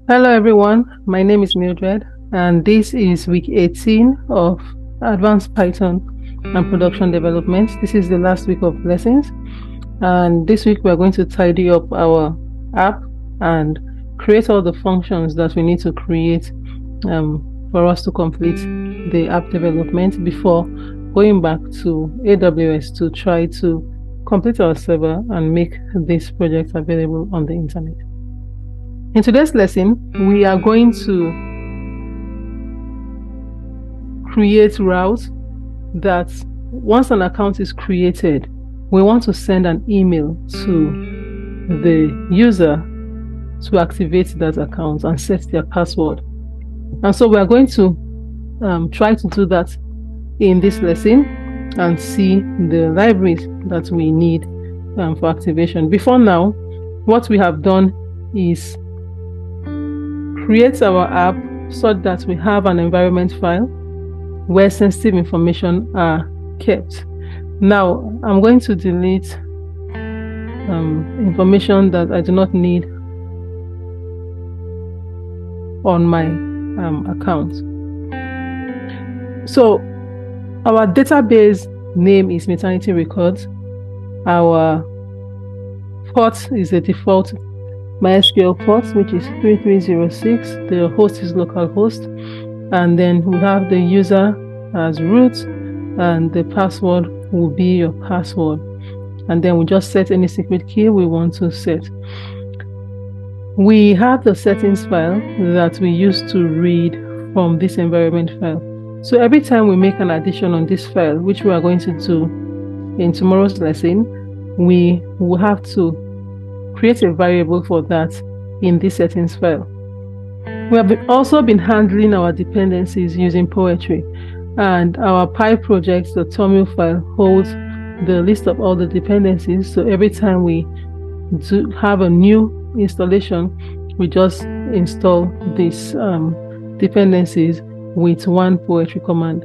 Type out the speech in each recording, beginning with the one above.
Hello everyone, my name is Mildred and this is week 18 of Advanced Python and Production Development. This is the last week of lessons and this week we're going to tidy up our app and create all the functions that we need to create for us to complete the app development before going back to AWS to try to complete our server and make this project available on the internet. In today's lesson, we are going to create routes that once an account is created, we want to send an email to the user to activate that account and set their password. And so we are going to try to do that in this lesson and see the libraries that we need for activation. Before now, what we have done is create our app so that we have an environment file where sensitive information are kept. Now, I'm going to delete information that I do not need on my account. So, our database name is maternity records. Our port is a default MySQL port, which is 3306. The host is localhost, and then we have the user as root, and the password will be your password. And then we just set any secret key we want to set. We have the settings file that we use to read from this environment file. So every time we make an addition on this file, which we are going to do in tomorrow's lesson, we will have to create a variable for that in this settings file. We have also been handling our dependencies using Poetry, and our Py project, the TOML file, holds the list of all the dependencies. So every time we do have a new installation, we just install these dependencies with one Poetry command.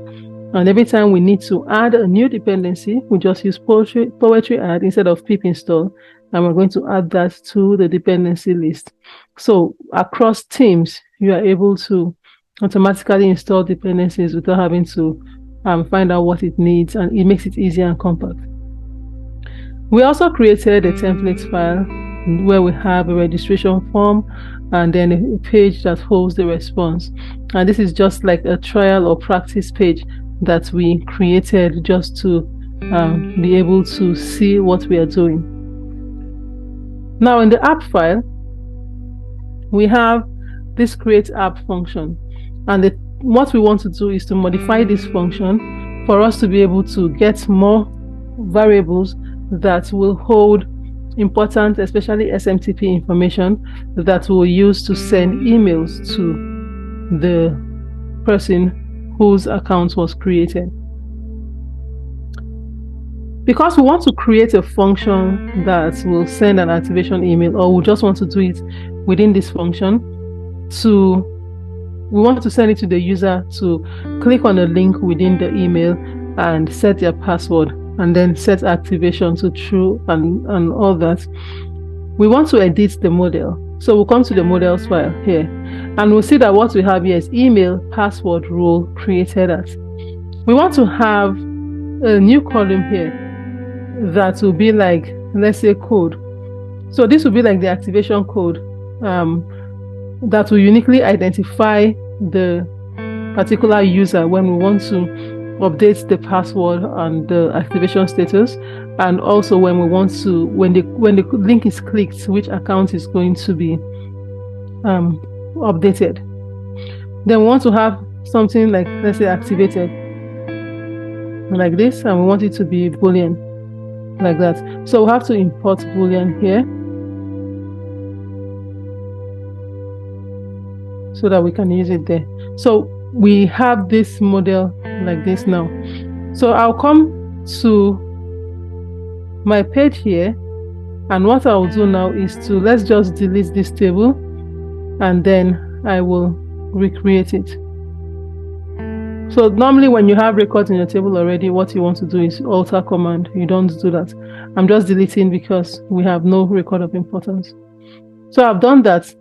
And every time we need to add a new dependency, we just use Poetry add instead of pip install, and we're going to add that to the dependency list. So across teams, you are able to automatically install dependencies without having to find out what it needs, and it makes it easier and compact. We also created a templates file where we have a registration form and then a page that holds the response. And this is just like a trial or practice page that we created just to be able to see what we are doing. Now in the app file, we have this create app function, and what we want to do is to modify this function for us to be able to get more variables that will hold important, especially SMTP information that we'll use to send emails to the person whose account was created. Because we want to create a function that will send an activation email, or we just want to do it within this function, we want to send it to the user to click on a link within the email and set their password and then set activation to true and all that. We want to edit the model. So we'll come to the models file here, and we'll see that what we have here is email, password, role, created as. We want to have a new column here that will be like, let's say, code. So this will be like the activation code that will uniquely identify the particular user when we want to update the password and the activation status, and also when we want to, when the link is clicked, which account is going to be updated. Then we want to have something like, let's say, activated like this, and we want it to be Boolean like that. So we have to import Boolean here so that we can use it there. So we have this model like this now. So I'll come to my page here, and what I'll do now is to, let's just delete this table, and then I will recreate it. So normally when you have records in your table already, what you want to do is alter command. You don't do that. I'm just deleting because we have no record of importance. So I've done that,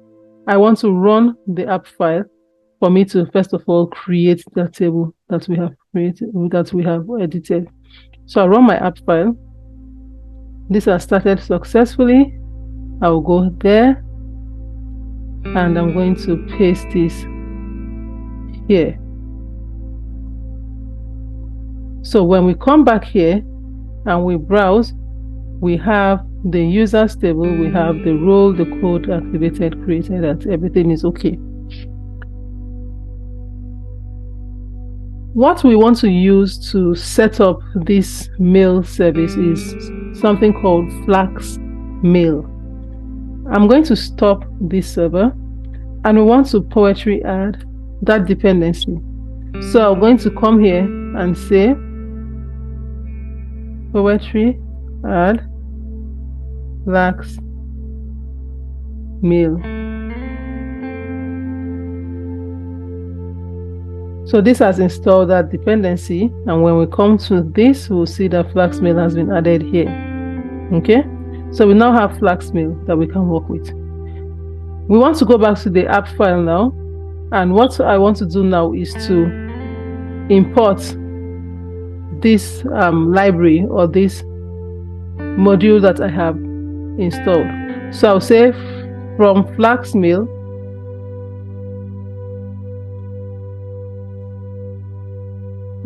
I want to run the app file for me to first of all create the table that we have created, that we have edited. So I run my app file. This has started successfully. I will go there and I'm going to paste this here. So when we come back here and we browse, we have the users table, we have the role, the code activated, created, that everything is okay. What we want to use to set up this mail service is something called Flask-mail. I'm going to stop this server and we want to poetry add that dependency. So I'm going to come here and say poetry add Flask-mail. So this has installed that dependency, and when we come to this, we'll see that Flask-mail has been added here. Okay, so we now have Flask-mail that we can work with. We want to go back to the app file now, and what I want to do now is to import this library or this module that I have installed. So I'll say from Flask-mail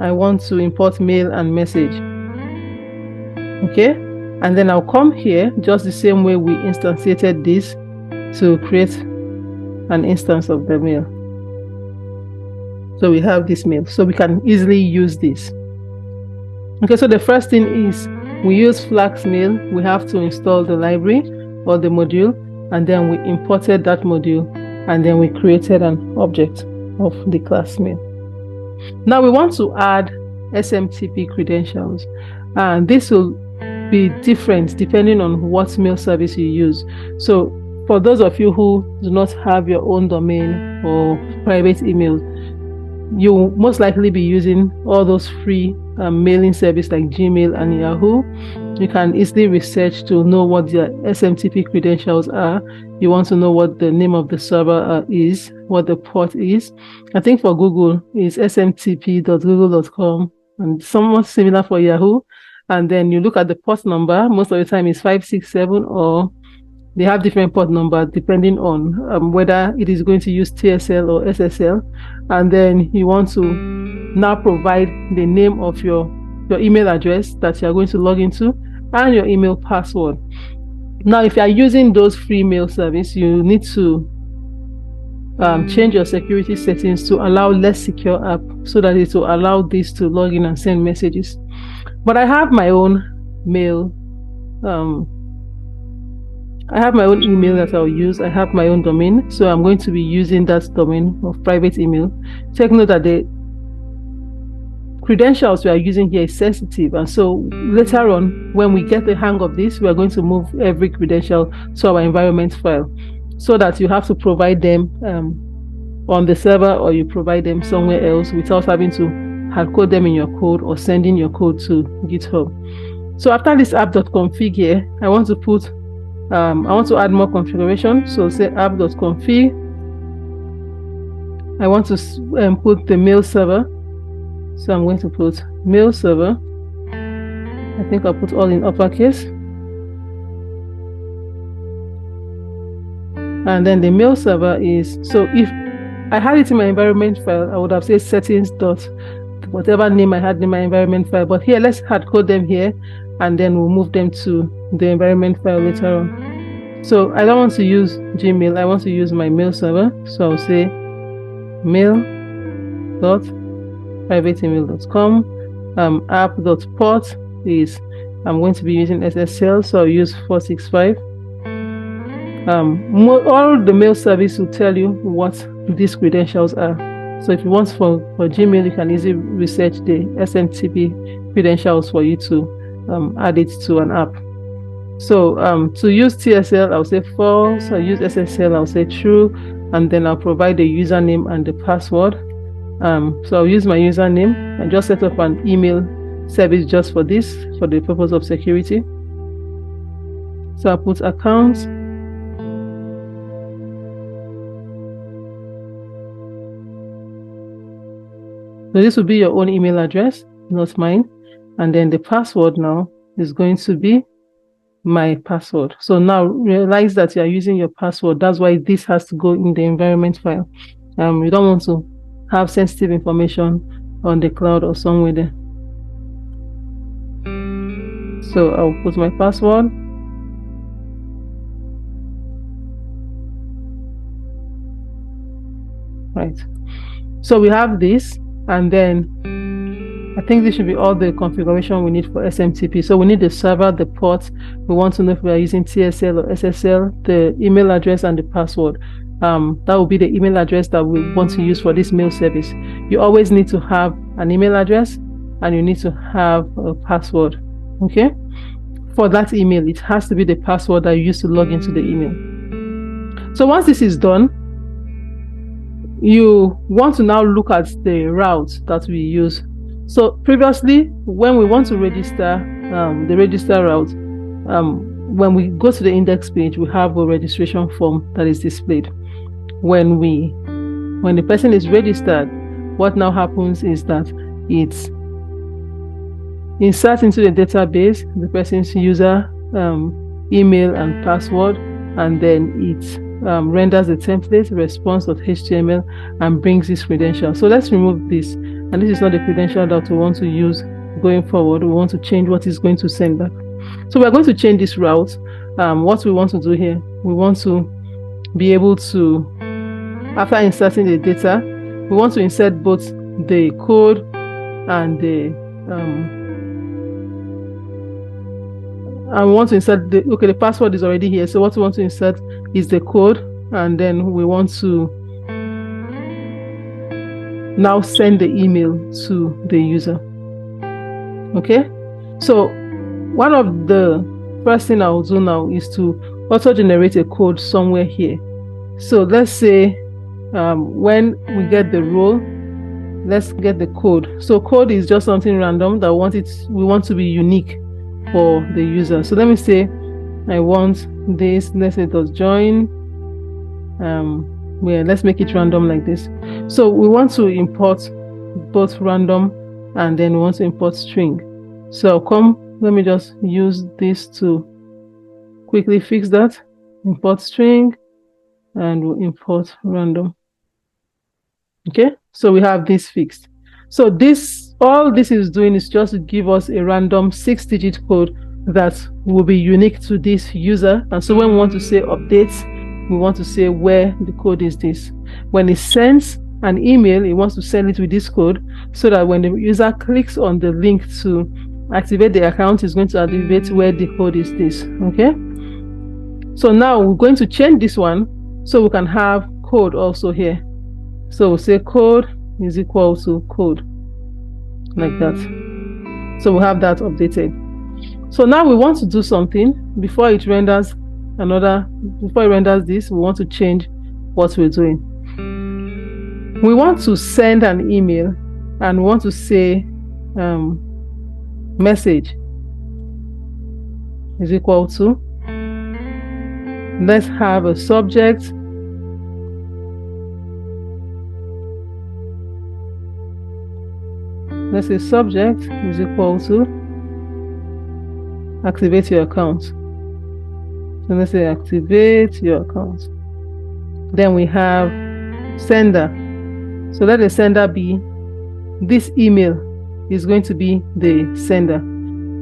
I want to import mail and message. Okay, and then I'll come here just the same way we instantiated this to create an instance of the mail. So we have this mail, so we can easily use this. Okay, so the first thing is we use Flask-mail. We have to install the library or the module, and then we imported that module, and then we created an object of the class mail. Now we want to add SMTP credentials, and this will be different depending on what mail service you use. So for those of you who do not have your own domain or private email, you'll most likely be using all those free mailing service like Gmail and Yahoo. You can easily research to know what their SMTP credentials are. You want to know what the name of the server is, what the port is. I think for Google is smtp.google.com, and somewhat similar for Yahoo. And then you look at the port number. Most of the time is 567, or they have different port numbers depending on whether it is going to use TSL or SSL. And then you want to now provide the name of your email address that you are going to log into and your email password. Now, if you are using those free mail service, you need to change your security settings to allow less secure app so that it will allow this to log in and send messages. But I have my own mail. I have my own email that I'll use. I have my own domain, so I'm going to be using that domain of private email. Take note that the credentials we are using here is sensitive, and so later on, when we get the hang of this, we are going to move every credential to our environment file, so that you have to provide them on the server, or you provide them somewhere else without having to hard code them in your code or sending your code to GitHub. So after this app.config here, I want to put I want to add more configuration. So say app.config. I want to put the mail server. So I'm going to put mail server. I think I'll put all in uppercase. And then the mail server is, so if I had it in my environment file, I would have said settings dot whatever name I had in my environment file. But here, let's hard code them here, and then we'll move them to the environment file later on. So I don't want to use Gmail. I want to use my mail server. So I'll say mail.privateemail.com. App.port is, I'm going to be using SSL, so I'll use 465. All the mail service will tell you what these credentials are. So if you want for Gmail, you can easily research the SMTP credentials for you to add it to an app. So to use TSL, I'll say false. I use SSL, I'll say true, and then I'll provide the username and the password. So I'll use my username and just set up an email service just for this, for the purpose of security. So I'll put accounts, So this will be your own email address, not mine. And then the password now is going to be my password. So now realize that you are using your password. That's why this has to go in the environment file. You don't want to have sensitive information on the cloud or somewhere there. So I'll put my password. Right. So we have this, and then I think this should be all the configuration we need for SMTP. So we need the server, the port. We want to know if we are using TSL or SSL, the email address, and the password. That will be the email address that we want to use for this mail service. You always need to have an email address, and you need to have a password. Okay? For that email, it has to be the password that you use to log into the email. So once this is done, you want to now look at the route that we use. So previously, when we want to register the register route, when we go to the index page, we have a registration form that is displayed. When the person is registered, what now happens is that it inserts into the database the person's user, email, and password, and then it renders the template response.html and brings this credential. So let's remove this, and this is not the credential that we want to use going forward. We want to change what is going to send back. So we're going to change this route. What we want to do here, we want to be able to, after inserting the data, we want to insert both the code and the and we want to insert the password is already here. So what we want to insert is the code, and then we want to now send the email to the user. Okay, so one of the first thing I'll do now is to auto generate a code somewhere here. So let's say when we get the role, let's get the code. So code is just something random that we want to be unique for the user. So let me say I want this, let's say .join, let's make it random like this. So we want to import both random, and then we want to import string. So let me just use this to quickly fix that. Import string, and we'll import random. Okay, so we have this fixed. So all this is doing is just to give us a random 6-digit code that will be unique to this user. And so when we want to say updates, we want to say where the code is this. When it sends an email, it wants to send it with this code, so that when the user clicks on the link to activate the account, it's going to activate where the code is this. Okay, so now we're going to change this one so we can have code also here. So we'll say code is equal to code, like that. So we have that updated. So now we want to do something before it renders this. We want to change what we're doing. We want to send an email, and we want to say message is equal to, let's have a subject, let's say subject is equal to activate your account. So let's say activate your account. Then we have sender. So let the sender be, this email is going to be the sender.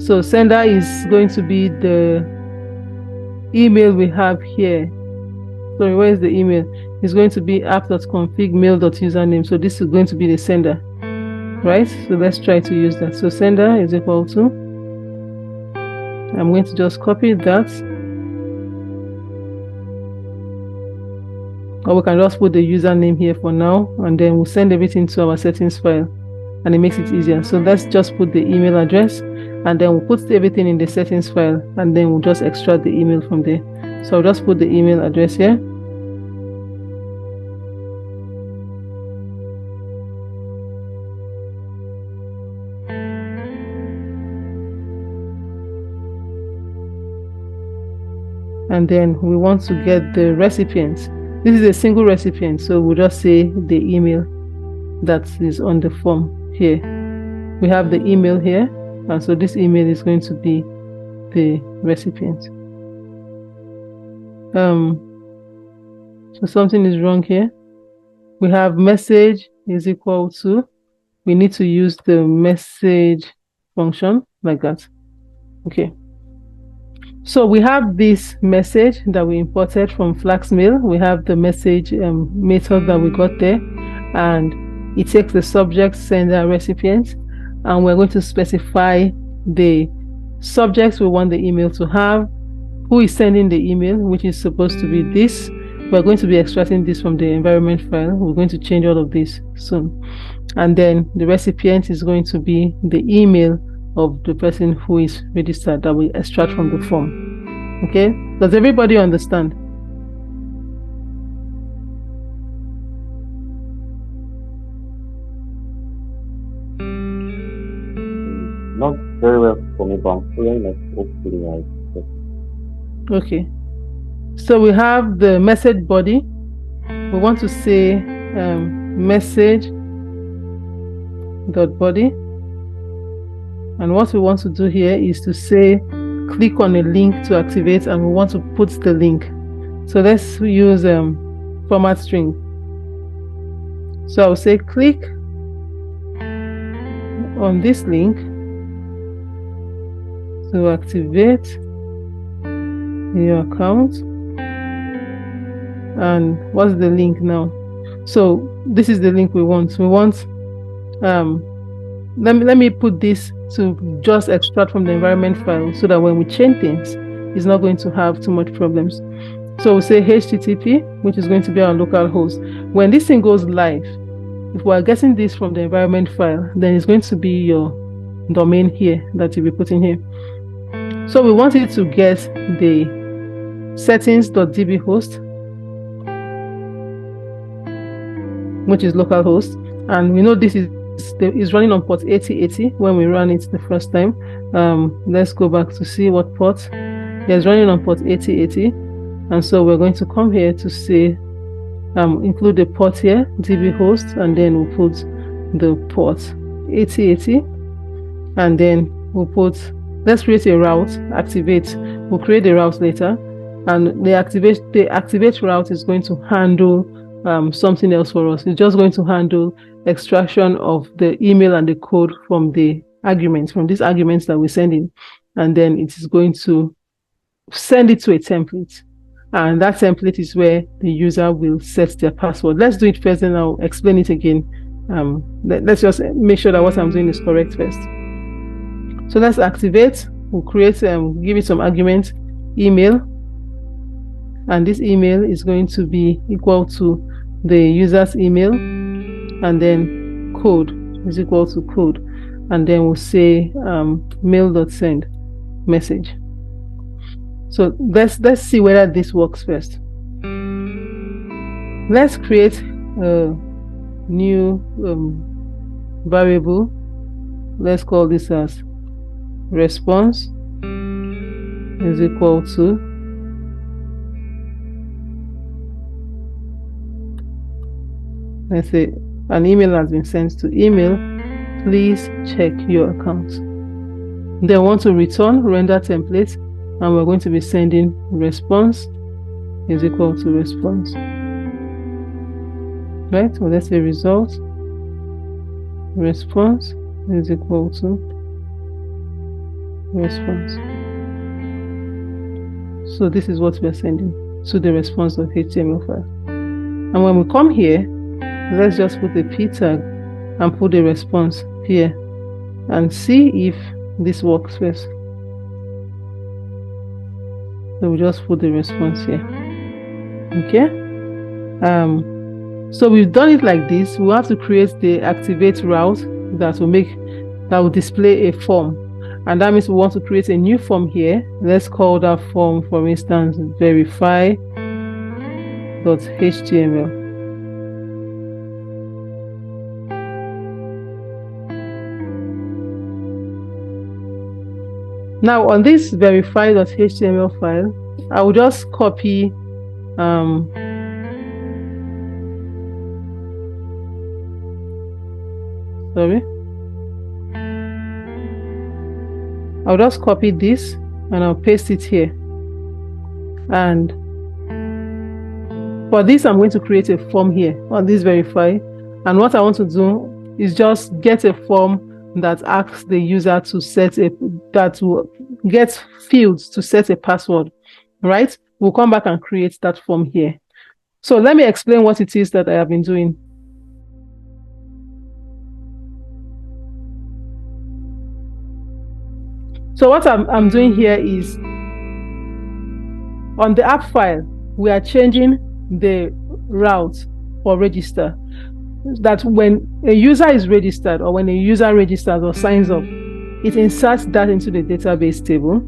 So sender is going to be the email we have here. Sorry, where is the email? It's going to be app.config mail.username. So this is going to be the sender, right? So let's try to use that. So sender is equal to, I'm going to just copy that, or we can just put the username here for now, and then we'll send everything to our settings file, and it makes it easier. So let's just put the email address, and then we'll put everything in the settings file, and then we'll just extract the email from there. So I'll just put the email address here. And then we want to get the recipients. This is a single recipient, so we'll just say the email that is on the form. here. We have the email here, and so this email is going to be the recipient. So something is wrong here. We have message is equal to, we need to use the message function like that. Okay. So we have this message that we imported from Flask-mail. We have the message method that we got there, and it takes the subject, sender, recipient, and we're going to specify the subjects we want the email to have, who is sending the email, which is supposed to be this. We're going to be extracting this from the environment file. We're going to change all of this soon. And then the recipient is going to be the email of the person who is registered that we extract from the form. Okay? Does everybody understand? Not very well for me, but I'm feeling like hopefully Okay. So we have the message body. We want to say message dot body. And what we want to do here is to say, click on a link to activate, and we want to put the link. So let's use format string. So I'll say, click on this link to activate your account. And what's the link now? So this is the link we want. We want let me put this to just extract from the environment file, so that when we change things, it's not going to have too much problems. So we'll say HTTP, which is going to be our local host. When this thing goes live, if we are getting this from the environment file, then it's going to be your domain here that you'll be putting here. So we want it to get the settings.db host, which is localhost, and we know this is running on port 8080 when we ran it the first time. Let's go back to see what port. It's running on port 8080, and so we're going to come here to say include the port here, db host, and then we'll put the port 8080, and then we'll put, let's create a route, activate. We'll create the route later, and the activate route is going to handle something else for us. It's just going to handle extraction of the email and the code from the arguments, from these arguments that we're sending, and then it is going to send it to a template, and that template is where the user will set their password. Let's do it first, and I'll explain it again. Let's just make sure that what I'm doing is correct first. So let's activate. We'll create give it some argument, email, and this email is going to be equal to the user's email, and then code is equal to code, and then we'll say mail.send message. So let's see whether this works first. Let's create a new variable. Let's call this as response is equal to let's say an email has been sent to email, please check your account. Then we want to return render template, and we're going to be sending response is equal to response. Right? So let's say result response is equal to response. So this is what we're sending to the response.html file. And when we come here, let's just put a p tag and put the response here and see if this works first. So we just put the response here. Okay. So we've done it like this. We'll have to create the activate route that will display a form, and that means we want to create a new form here. Let's call that form, for instance, verify.html. Now on this verify.html file, I will just copy I'll just copy this and I'll paste it here. And for this, I'm going to create a form here on this verify. And what I want to do is just get a form that asks the user to that will get fields to set a password, right? We'll come back and create that form here. So let me explain what it is that I have been doing. So what I'm doing here is on the app file, we are changing the route for register. That when a user is registered or when a user registers or signs up, it inserts that into the database table,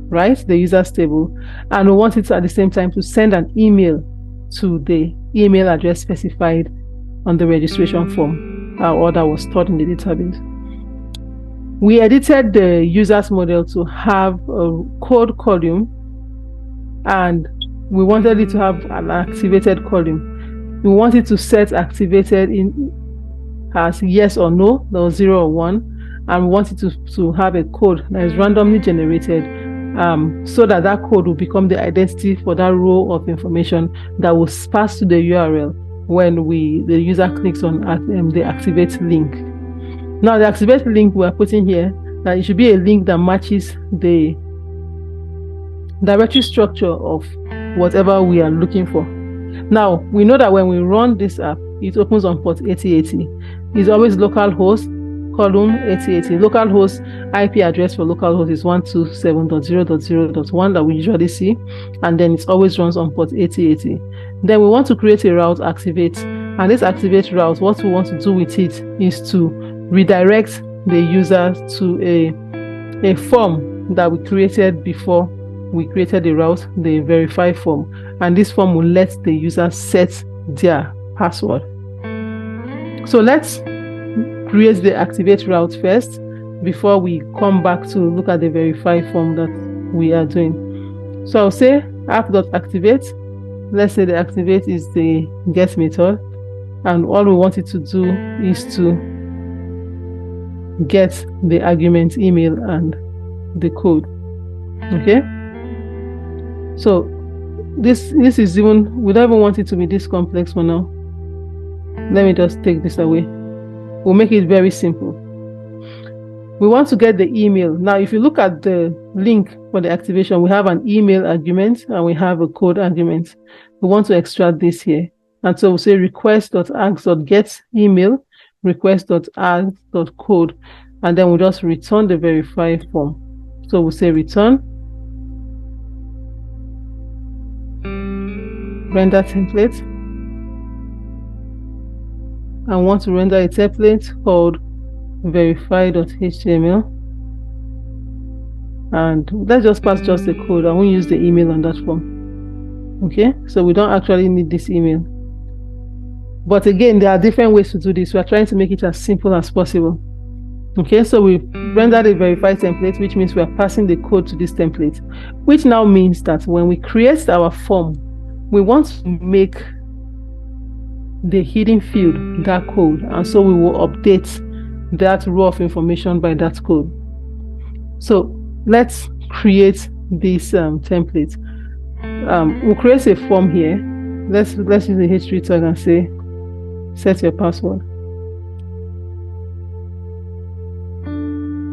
right? The user's table. And we want it at the same time to send an email to the email address specified on the registration form or that was stored in the database. We edited the user's model to have a code column, and we wanted it to have an activated column. We wanted to set activated in as yes or no, or 0 or 1, and we wanted to have a code that is randomly generated, so that code will become the identity for that row of information that will pass to the URL when the user clicks on the activate link. Now the activate link we are putting here, that it should be a link that matches the directory structure of whatever we are looking for. Now we know that when we run this app, it opens on port 8080. It's always localhost column 8080. Localhost IP address for localhost is 127.0.0.1 that we usually see, and then it always runs on port 8080. Then we want to create a route activate, and this activate route, what we want to do with it is to redirect the user to a form that we created before we created the route, the verify form, and this form will let the user set their password. So let's create the activate route first before we come back to look at the verify form that we are doing. So I'll say app.activate. Let's say the activate is the get method, and all we want it to do is to get the argument email and the code. Okay, so this is even, we don't even want it to be this complex for now. Let me just take this away. We'll make it very simple. We want to get the email. Now if you look at the link for the activation, we have an email argument and we have a code argument. We want to extract this here, and so we'll say request.ask.get email, request.ask.code, and then we'll just return the verify form. So we'll say return render template, and want to render a template called verify.html, and let's just pass just the code. I won't use the email on that form. Okay, so we don't actually need this email. But again, there are different ways to do this. We are trying to make it as simple as possible. Okay, so we rendered a verify template, which means we are passing the code to this template, which now means that when we create our form, we want to make the hidden field that code, and so we will update that row of information by that code. So let's create this template. We'll create a form here. Let's use the history tag and say set your password.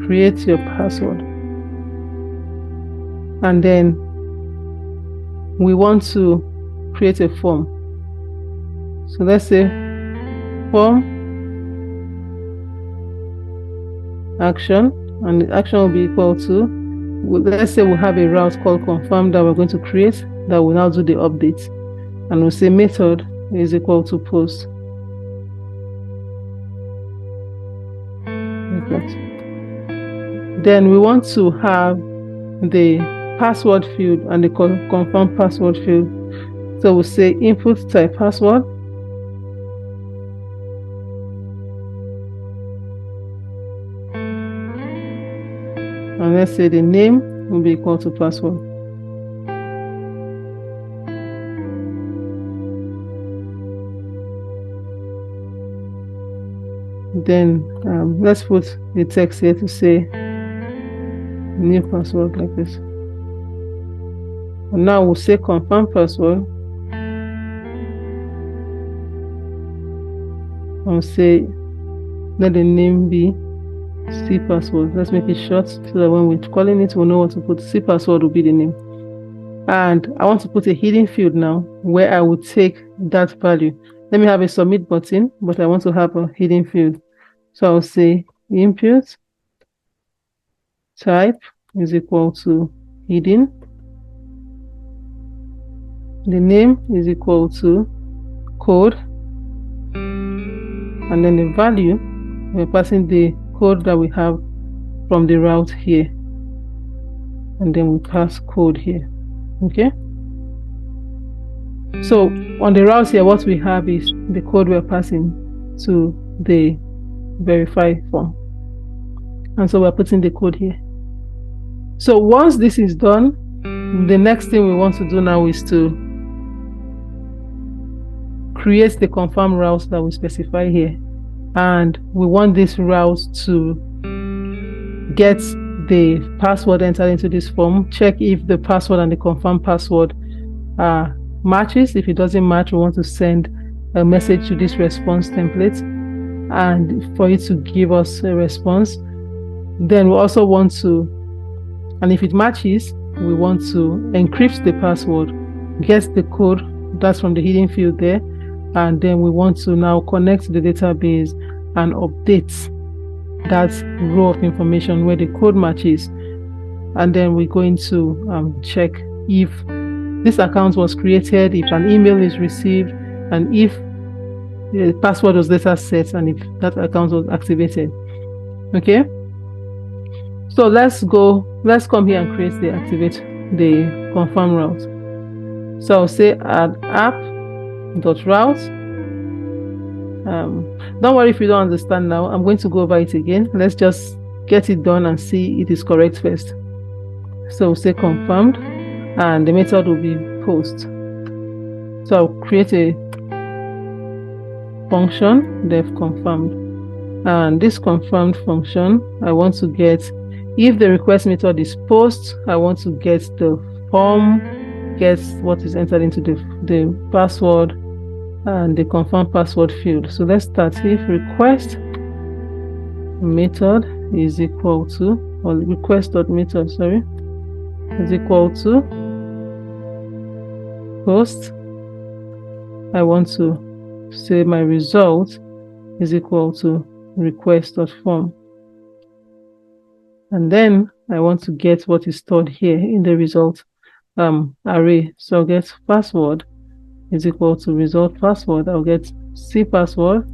Create your password, and then we want to create a form. So let's say form action, and the action will be equal to, let's say we have a route called confirm that we're going to create that will now do the update, and we'll say method is equal to post. Like that. Then we want to have the password field and the confirm password field. So we'll say input type password, and let's say the name will be equal to password. Then let's put the text here to say new password like this. And now we'll say confirm password. I'll say let the name be C password. Let's make it short so that when we're calling it, we'll know what to put. C password will be the name. And I want to put a hidden field now where I will take that value. Let me have a submit button, but I want to have a hidden field. So I'll say input type is equal to hidden. The name is equal to code. And then the value, we're passing the code that we have from the route here. And then we pass code here. Okay. So on the route here, what we have is the code we're passing to the verify form. And so we're putting the code here. So once this is done, the next thing we want to do now is to create the confirm route that we specify here. And we want this route to get the password entered into this form, check if the password and the confirm password matches. If it doesn't match, we want to send a message to this response template and for it to give us a response. Then we also want to, and if it matches, we want to encrypt the password, get the code that's from the hidden field there, and then we want to now connect to the database and update that row of information where the code matches. And then we're going to check if this account was created, if an email is received, and if the password was later set, and if that account was activated. Okay, so let's come here and create the activate the confirm route. So I'll say add app.route. Don't worry if you don't understand now. I'm going to go over it again. Let's just get it done and see it is correct first. So we'll say confirmed, and the method will be post. So I'll create a function def confirmed, and this confirmed function, I want to get, if the request method is post, I want to get the form, get what is entered into the password and the confirm password field. So let's start. If request method is equal to, or request.method, sorry, is equal to post, I want to say my result is equal to request.form. And then I want to get what is stored here in the result array. So I'll get password is equal to result password. I'll get C password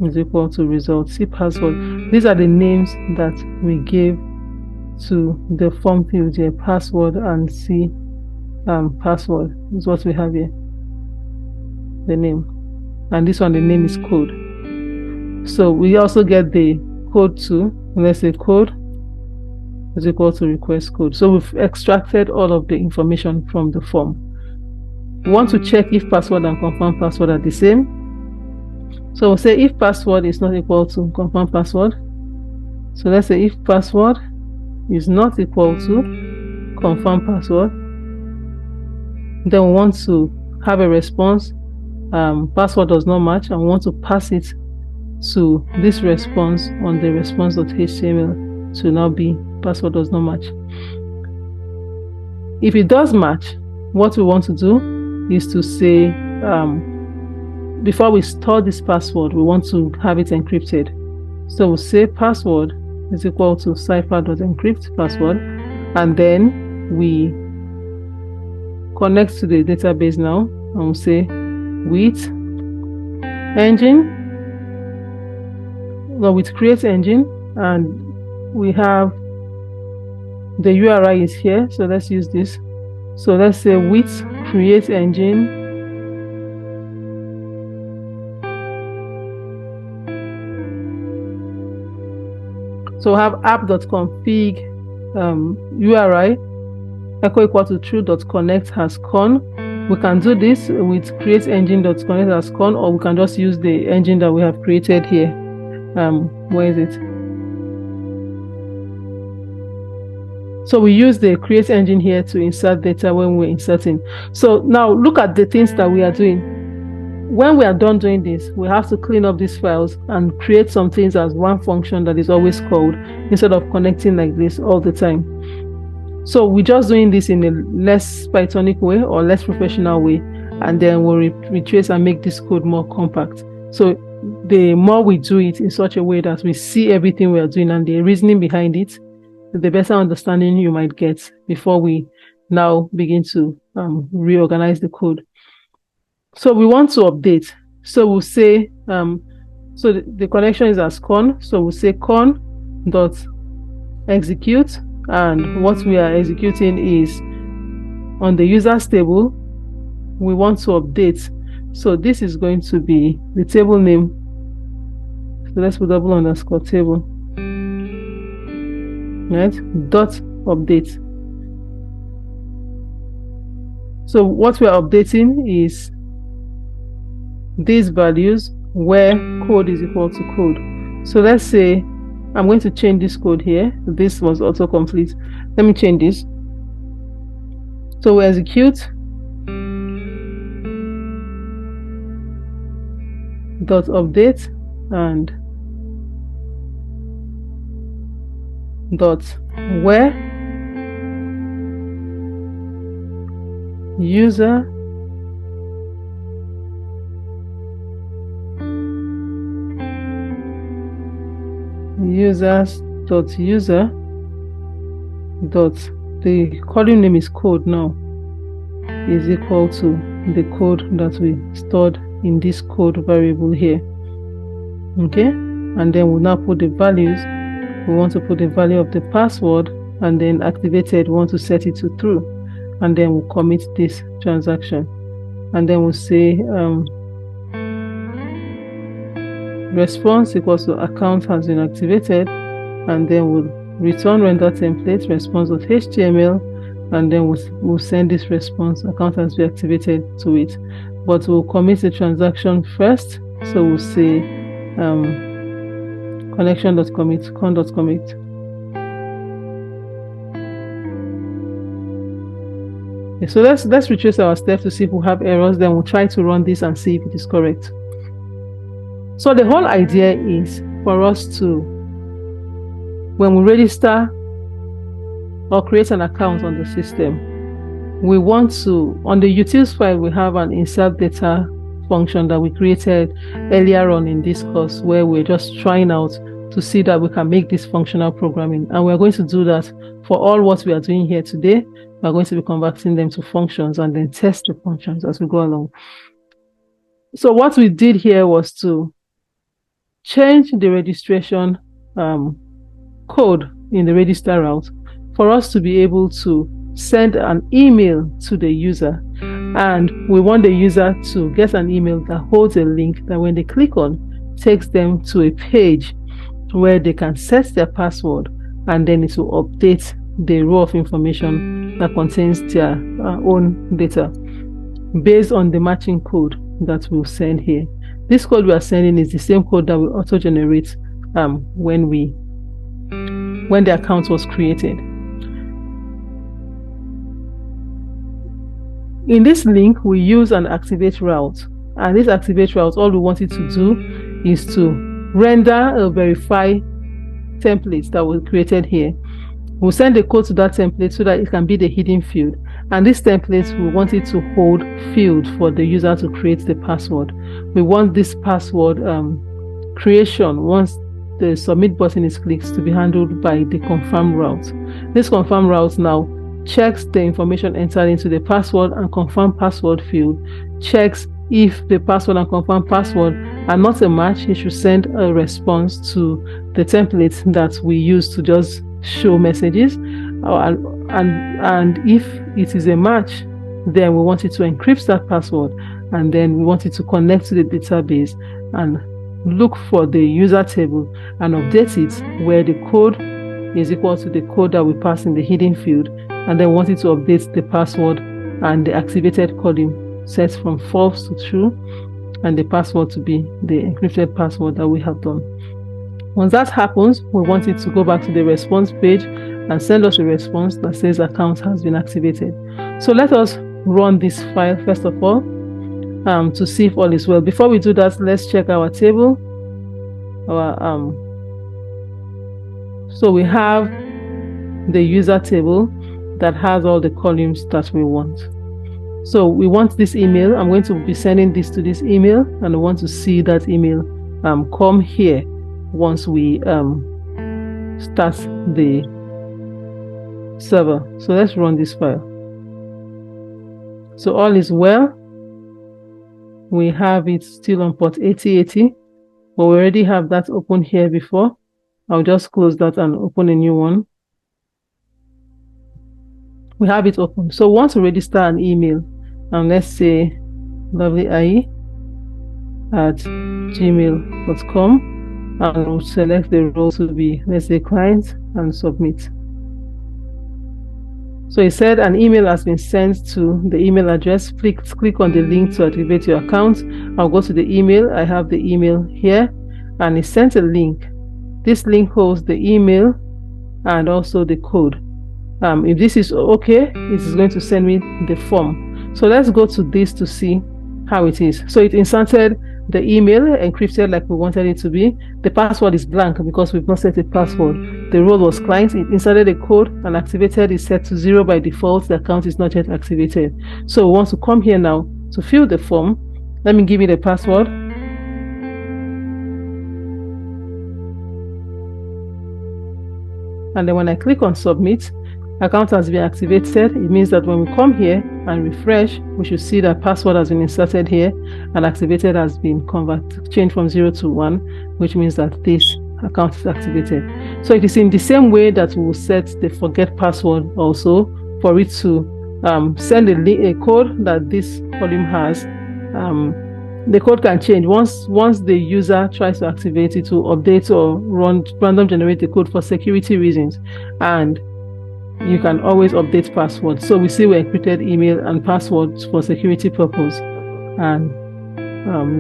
is equal to result C password. These are the names that we gave to the form field here, password and C password is what we have here, the name. And this one, the name is code. So we also get the code too. Let's say code is equal to request code. So we've extracted all of the information from the form. We want to check if password and confirm password are the same. So we'll say if password is not equal to confirm password. So let's say if password is not equal to confirm password, then we want to have a response. Password does not match, and we want to pass it to this response on the response.html to now be password does not match. If it does match, what we want to do is to say, before we store this password, we want to have it encrypted. So we'll say password is equal to cipher.encrypt password, and then we connect to the database now, and we'll say with engine, no, with create engine, and we have the URI is here, so let's use this. So let's say with create engine, so we have app.config URI echo equal to true.connect has con. We can do this with create engine.connect as con, or we can just use the engine that we have created here. Where is it? So we use the create engine here to insert data when we're inserting. So now look at the things that we are doing. When we are done doing this, we have to clean up these files and create some things as one function that is always called, instead of connecting like this all the time. So we're just doing this in a less Pythonic way or less professional way, and then we'll retrace and make this code more compact. So the more we do it in such a way that we see everything we are doing and the reasoning behind it, the better understanding you might get before we now begin to reorganize the code. So we want to update. So we'll say, so the connection is as con. So we'll say con dot execute, and what we are executing is on the users table. We want to update. So this is going to be the table name. So let's put double underscore table. Right? Dot update. So what we are updating is these values where code is equal to code. So let's say I'm going to change this code here. This was autocomplete. Let me change this. So we execute dot update and dot where user users dot user dot the column name is code now is equal to the code that we stored in this code variable here. Okay, and then we'll now put the values. We want to put the value of the password, and then activated we want to set it to true, and then we'll commit this transaction, and then we'll say response equals to account has been activated, and then we'll return render template response.html, and then we'll send this response account has been activated to it. But we'll commit the transaction first. So we'll say connection.commit con.commit. Okay, so let's retrace our steps to see if we have errors. Then we'll try to run this and see if it is correct. So the whole idea is for us to, when we register or create an account on the system, we want to, on the utils file, we have an insert data function that we created earlier on in this course, where we're just trying out to see that we can make this functional programming. And we're going to do that for all what we are doing here today. We're going to be converting them to functions and then test the functions as we go along. So what we did here was to change the registration code in the register route for us to be able to send an email to the user, and we want the user to get an email that holds a link that when they click on takes them to a page where they can set their password, and then it will update the row of information that contains their own data based on the matching code that we'll send here. This code we are sending is the same code that will auto generate when the account was created. In this link, we use an activate route, and this activate route, all we want it to do is to render a verify template that was created here. We'll send the code to that template so that it can be the hidden field, and this template, we want it to hold field for the user to create the password. We want this password creation, once the submit button is clicked, to be handled by the confirm route. This confirm route now checks the information entered into the password and confirm password field, checks if the password and confirm password are not a match. It should send a response to the template that we use to just show messages, and if it is a match, then we want it to encrypt that password, and then we want it to connect to the database and look for the user table and update it where the code is equal to the code that we pass in the hidden field, and then want it to update the password and the activated column set from false to true, and the password to be the encrypted password that we have done. Once that happens, we want it to go back to the response page and send us a response that says account has been activated. So let us run this file first of all to see if all is well. Before we do that, let's check our table. So we have the user table that has all the columns that we want. So we want this email. I'm going to be sending this to this email, and I want to see that email come here once we start the server. So let's run this file. So all is well. We have it still on port 8080, but we already have that open here before. I'll just close that and open a new one. We have it open. So we want to register an email, and let's say lovelyie@gmail.com, and we'll select the role to be, let's say, client, and submit. So it said an email has been sent to the email address. Click on the link to activate your account. I'll go to the email. I have the email here, and it sent a link. This link holds the email and also the code. If this is okay, it is going to send me the form. So let's go to this to see how it is. So it inserted the email encrypted like we wanted it to be. The password is blank because we've not set a password. The role was client. It inserted a code and activated is set to 0 by default. The account is not yet activated. So we want to come here now to fill the form. Let me give you the password. And then when I click on submit, account has been activated. It means that when we come here and refresh, we should see that password has been inserted here and activated has been changed from 0 to 1, which means that this account is activated. So it is in the same way that we will set the forget password also for it to send a code that this column has. The code can change once the user tries to activate it to update or random generate the code for security reasons, and you can always update passwords. So we see we encrypted email and passwords for security purpose, and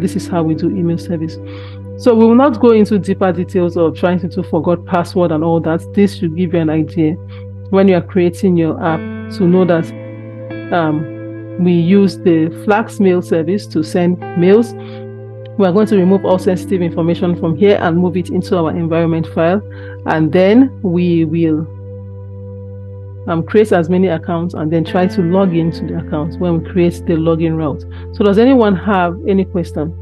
this is how we do email service. So we will not go into deeper details of trying to forget password and all that. This should give you an idea when you are creating your app to know that we use the Flask-mail service to send mails. We are going to remove all sensitive information from here and move it into our environment file, and then we will create as many accounts and then try to log into the accounts when we create the login route. So does anyone have any question?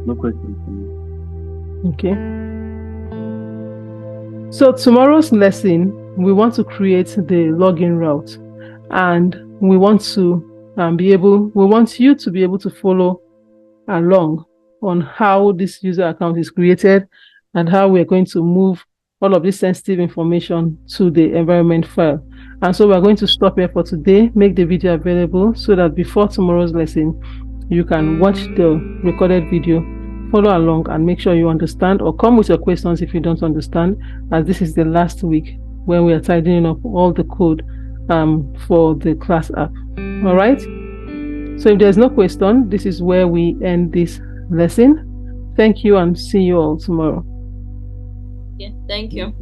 No question. Okay. So tomorrow's lesson, we want to create the login route, and we want to we want you to be able to follow along on how this user account is created and how we're going to move all of this sensitive information to the environment file. And so we're going to stop here for today, make the video available so that before tomorrow's lesson, you can watch the recorded video, follow along, and make sure you understand, or come with your questions if you don't understand, as this is the last week when we are tidying up all the code for the class app. All right. So if there's no question, this is where we end this lesson. Thank you, and see you all tomorrow. Yeah, thank you.